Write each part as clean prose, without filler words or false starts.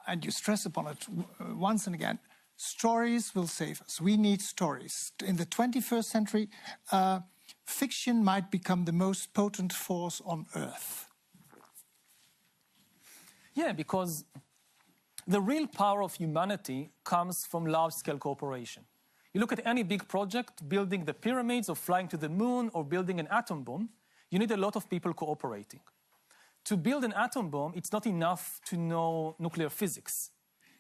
and you stress upon it once and again, stories will save us. We need stories. In the 21st century, fiction might become the most potent force on Earth. Yeah, because the real power of humanity comes from large-scale cooperation. You look at any big project, building the pyramids or flying to the moon or building an atom bomb, you need a lot of people cooperating. To build an atom bomb, it's not enough to know nuclear physics.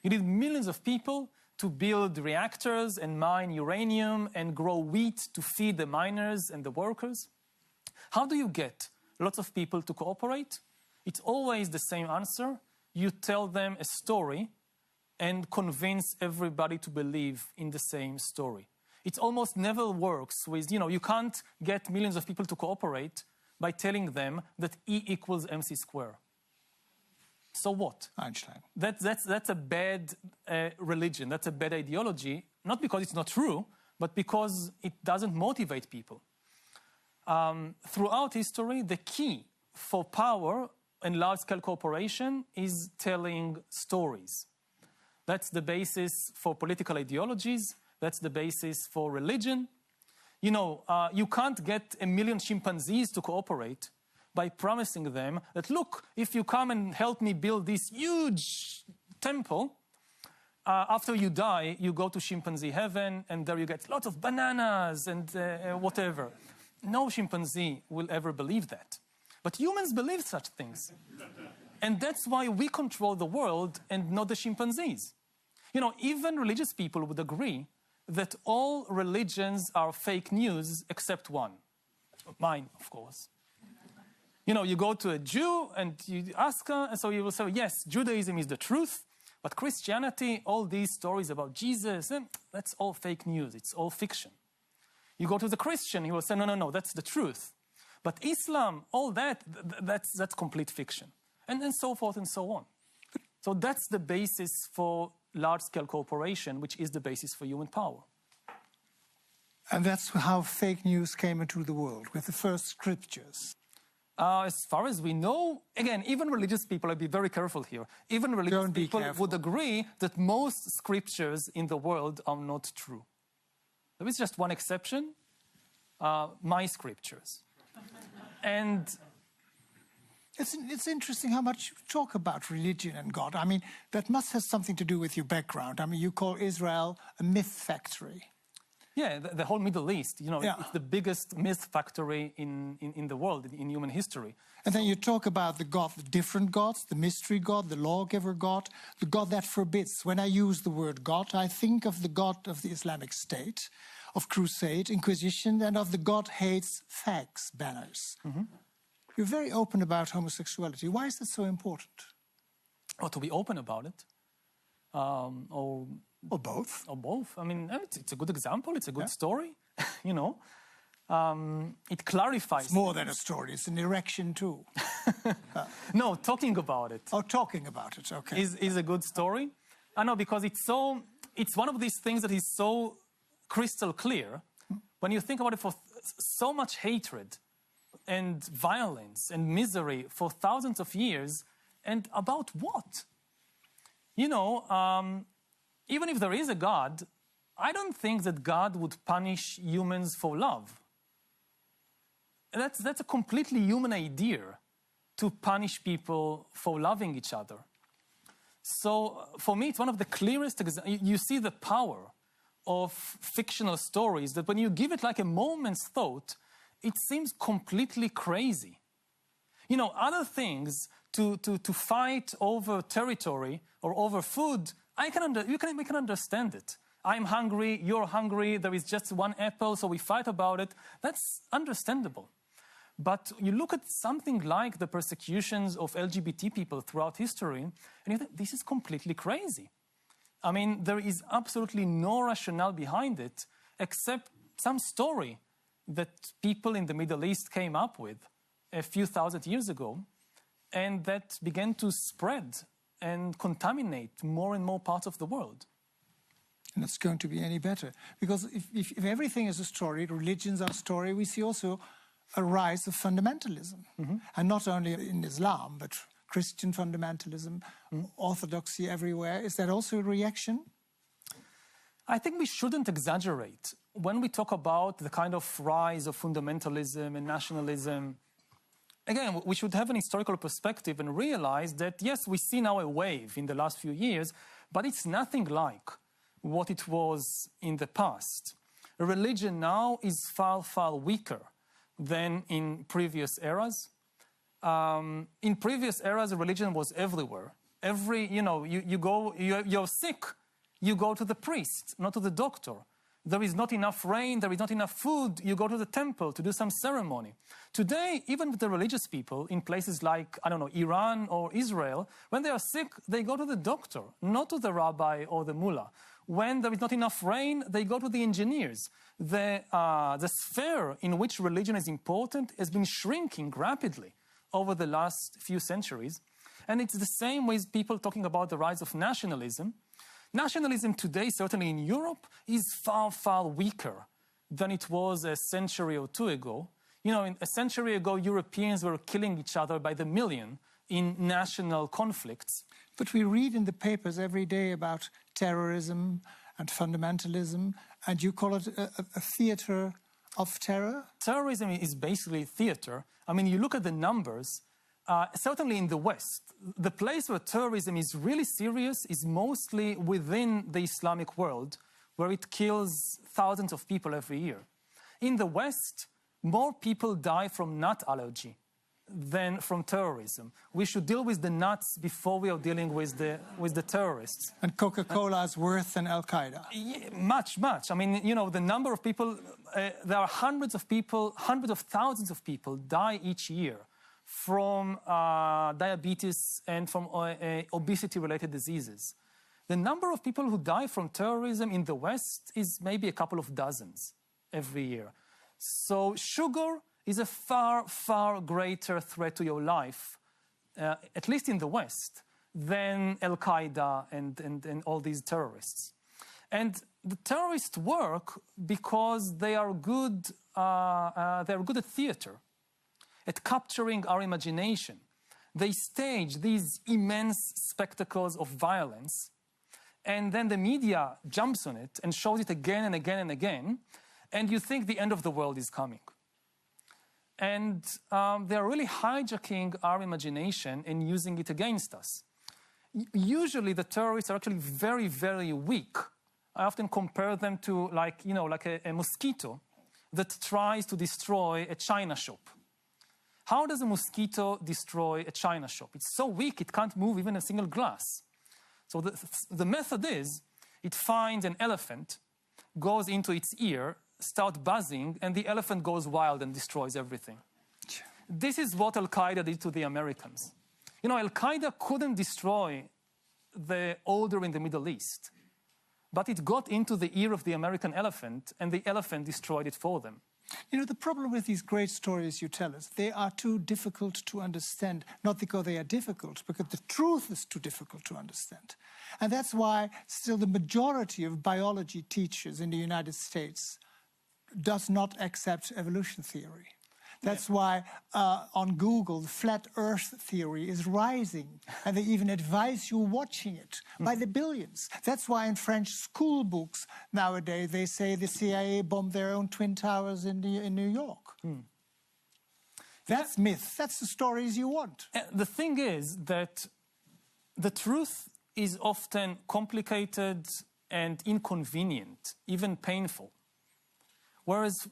You need millions of people to build reactors and mine uranium and grow wheat to feed the miners and the workers. How do you get lots of people to cooperate? It's always the same answer. You tell them a story and convince everybody to believe in the same story. It almost never works with, you can't get millions of people to cooperate by telling them that E equals mc squared. So what? Einstein. That's a bad religion, that's a bad ideology, not because it's not true, but because it doesn't motivate people. Throughout history, the key for power and large-scale cooperation is telling stories. That's the basis for political ideologies. That's the basis for religion. You can't get 1 million chimpanzees to cooperate by promising them that, look, if you come and help me build this huge temple, after you die, you go to chimpanzee heaven, and there you get lots of bananas and whatever. No chimpanzee will ever believe that. But humans believe such things. And that's why we control the world and not the chimpanzees. Even religious people would agree that all religions are fake news except one. Mine, of course. You go to a Jew and you ask her, and so you will say, yes, Judaism is the truth, but Christianity, all these stories about Jesus, that's all fake news, it's all fiction. You go to the Christian, he will say, no, that's the truth. But Islam, all that's complete fiction. And so forth and so on. So that's the basis for large-scale cooperation, which is the basis for human power. And that's how fake news came into the world, with the first scriptures. As far as we know, again, even religious people, I'd be very careful here, even religious people would agree that most scriptures in the world are not true. There is just one exception, my scriptures. And it's interesting how much you talk about religion and God. I mean, that must have something to do with your background. I mean, you call Israel a myth factory. Yeah, the whole Middle East, it's the biggest myth factory in the world, in human history. And then you talk about the God, the different gods, the mystery God, the lawgiver God, the God that forbids. When I use the word God, I think of the God of the Islamic State, of Crusade, Inquisition, and of the God hates fags banners. Mm-hmm. You're very open about homosexuality. Why is that so important? Or to be open about it. Or both. Or both. I mean, it's a good example. It's a good story. It clarifies. It's more than a story. It's an erection too. No, talking about it. Oh, talking about it. Okay. Is a good story. I know, because it's one of these things that is so crystal clear. When you think about it, for so much hatred and violence and misery for thousands of years, and about what? Even if there is a God, I don't think that God would punish humans for love. That's a completely human idea, to punish people for loving each other. So for me, it's one of the clearest examples. You see the power of fictional stories, that when you give it like a moment's thought, it seems completely crazy. Other things, to fight over territory or over food, we can understand it. I'm hungry, you're hungry, there is just one apple, so we fight about it. That's understandable. But you look at something like the persecutions of LGBT people throughout history, and you think, this is completely crazy. I mean, there is absolutely no rationale behind it, except some story that people in the Middle East came up with a few thousand years ago, and that began to spread and contaminate more and more parts of the world. And it's going to be any better. Because if everything is a story, religions are a story, we see also a rise of fundamentalism. Mm-hmm. And not only in Islam, but Christian fundamentalism, orthodoxy everywhere. Is that also a reaction? I think we shouldn't exaggerate. When we talk about the kind of rise of fundamentalism and nationalism, again, we should have an historical perspective and realize that, yes, we see now a wave in the last few years, but it's nothing like what it was in the past. Religion now is far, far weaker than in previous eras. In previous eras, religion was everywhere. You're sick, you go to the priest, not to the doctor. There is not enough rain, there is not enough food, you go to the temple to do some ceremony. Today, even with the religious people in places like, Iran or Israel, when they are sick, they go to the doctor, not to the rabbi or the mullah. When there is not enough rain, they go to the engineers. The sphere in which religion is important has been shrinking rapidly over the last few centuries. And it's the same with people talking about the rise of nationalism. Nationalism today, certainly in Europe, is far, far weaker than it was a century or two ago. A century ago, Europeans were killing each other by the million in national conflicts. But we read in the papers every day about terrorism and fundamentalism, and you call it a theater of terror? Terrorism is basically theater. You look at the numbers, certainly in the West, the place where terrorism is really serious is mostly within the Islamic world, where it kills thousands of people every year. In the West, more people die from nut allergy than from terrorism. We should deal with the nuts before we are dealing with the terrorists. And Coca-Cola's worse than Al-Qaeda? Yeah, much. The number of people, there are hundreds of thousands of people die each year from diabetes and from obesity-related diseases. The number of people who die from terrorism in the West is maybe a couple of dozens every year. So sugar is a far, far greater threat to your life, at least in the West, than Al-Qaeda and all these terrorists. And the terrorists work because they are good at theater, at capturing our imagination. They stage these immense spectacles of violence, and then the media jumps on it and shows it again and again and again, and you think the end of the world is coming. And they're really hijacking our imagination and using it against us. Usually the terrorists are actually very, very weak. I often compare them to like a mosquito that tries to destroy a china shop. How does a mosquito destroy a china shop? It's so weak it can't move even a single glass. So the method is, it finds an elephant, goes into its ear, starts buzzing, and the elephant goes wild and destroys everything. This is what Al-Qaeda did to the Americans. Al-Qaeda couldn't destroy the order in the Middle East, but it got into the ear of the American elephant, and the elephant destroyed it for them. The problem with these great stories you tell us, they are too difficult to understand, not because they are difficult, because the truth is too difficult to understand. And that's why still the majority of biology teachers in the United States does not accept evolution theory. That's why on Google, the flat earth theory is rising, and they even advise you watching it by the billions. That's why in French school books nowadays they say the CIA bombed their own twin towers in New York. That's myth. That's the stories you want. The thing is that the truth is often complicated and inconvenient, even painful. Whereas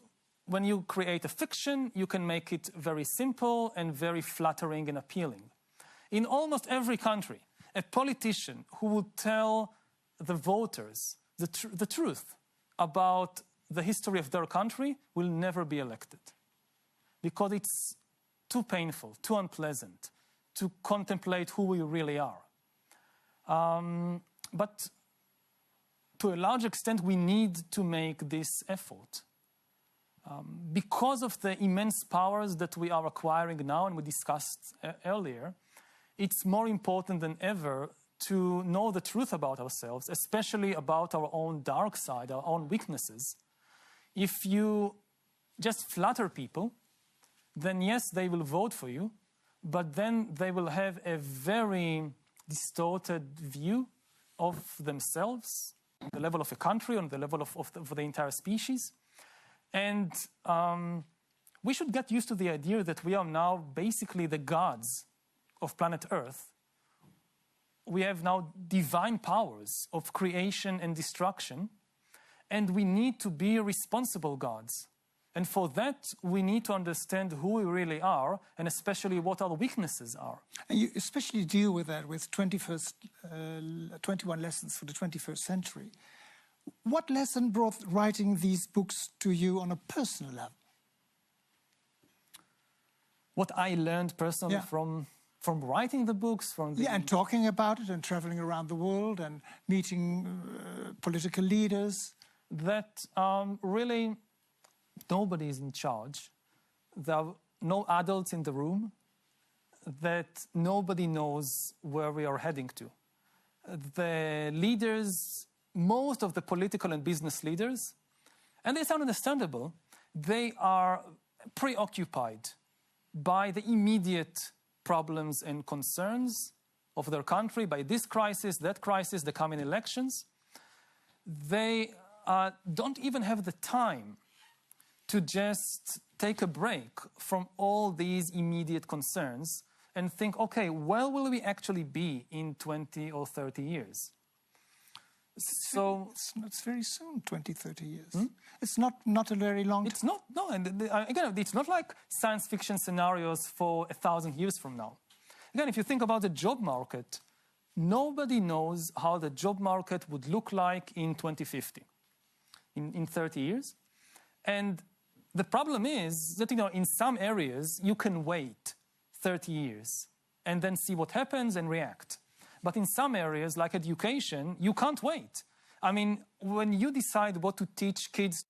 when you create a fiction, you can make it very simple and very flattering and appealing. In almost every country, a politician who would tell the voters the truth about the history of their country will never be elected, because it's too painful, too unpleasant to contemplate who we really are. But to a large extent, we need to make this effort. Because of the immense powers that we are acquiring now, and we discussed earlier, it's more important than ever to know the truth about ourselves, especially about our own dark side, our own weaknesses. If you just flatter people, then yes, they will vote for you, but then they will have a very distorted view of themselves, on the level of a country, on the level of the entire species. And we should get used to the idea that we are now basically the gods of planet Earth. We have now divine powers of creation and destruction, and we need to be responsible gods. And for that, we need to understand who we really are, and especially what our weaknesses are. And you especially deal with that with 21 lessons for the 21st century. What lesson brought writing these books to you on a personal level? What I learned personally from writing the books, from the... Yeah, and talking about it and traveling around the world and meeting political leaders. That really nobody is in charge. There are no adults in the room. That nobody knows where we are heading to. The leaders, most of the political and business leaders, and they sound understandable, they are preoccupied by the immediate problems and concerns of their country, by this crisis, that crisis, the coming elections. They don't even have the time to just take a break from all these immediate concerns and think, okay, where will we actually be in 20 or 30 years? So it's very soon, 20, 30 years. It's not a very long time. It's not, no, and again, it's not like science fiction scenarios for 1,000 years from now. Again, if you think about the job market, nobody knows how the job market would look like in 2050, in 30 years. And the problem is that, in some areas, you can wait 30 years and then see what happens and react. But in some areas, like education, you can't wait. I mean, when you decide what to teach kids